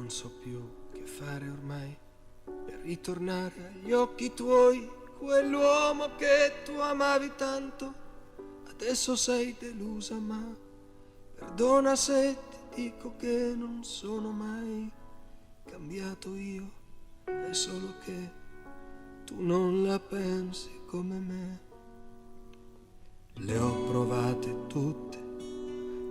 non so più che fare ormai per ritornare agli occhi tuoi, quell'uomo che tu amavi tanto, adesso sei delusa, ma perdona se ti dico che non sono mai cambiato io, è solo che tu non la pensi come me. Le ho provate tutte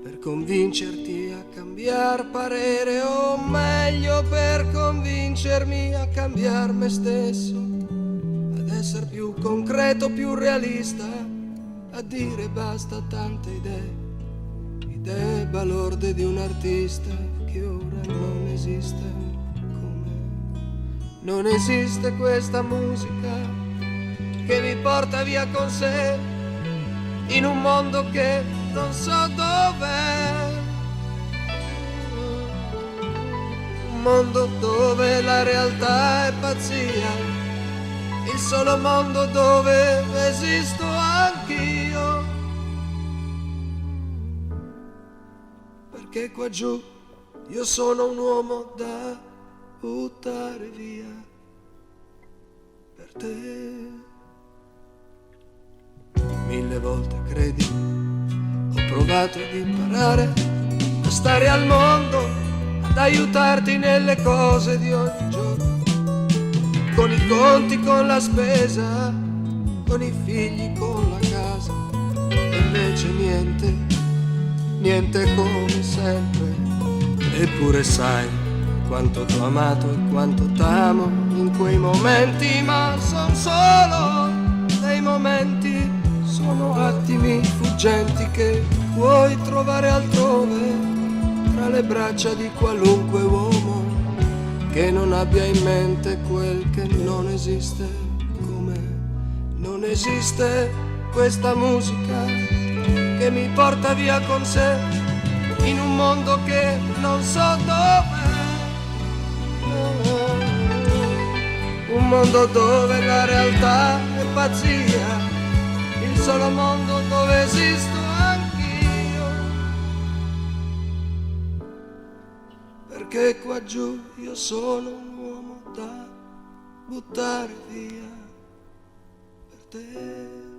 per convincerti a cambiar parere, o meglio per convincermi a cambiar me stesso, ad essere più concreto, più realista, a dire basta a tante idee balorde di un artista che ora non esiste, come non esiste questa musica che mi porta via con sé in un mondo che non so dov'è, un mondo dove la realtà è pazzia, il solo mondo dove esisto anch'io, perché qua giù io sono un uomo da buttare via per te. 1000 volte, credi, ho provato ad imparare a stare al mondo, ad aiutarti nelle cose di ogni giorno, con i conti, con la spesa, con i figli, con la casa, e invece niente come sempre. Eppure sai quanto t'ho amato e quanto t'amo in quei momenti, ma son solo dei momenti, sono attimi fuggenti che puoi trovare altrove, tra le braccia di qualunque uomo che non abbia in mente quel che non esiste, come non esiste questa musica che mi porta via con sé in un mondo che non so dov'è, un mondo dove la realtà è pazzia, il solo mondo dove esisto anch'io, perché qua giù io sono un uomo da buttare via per te.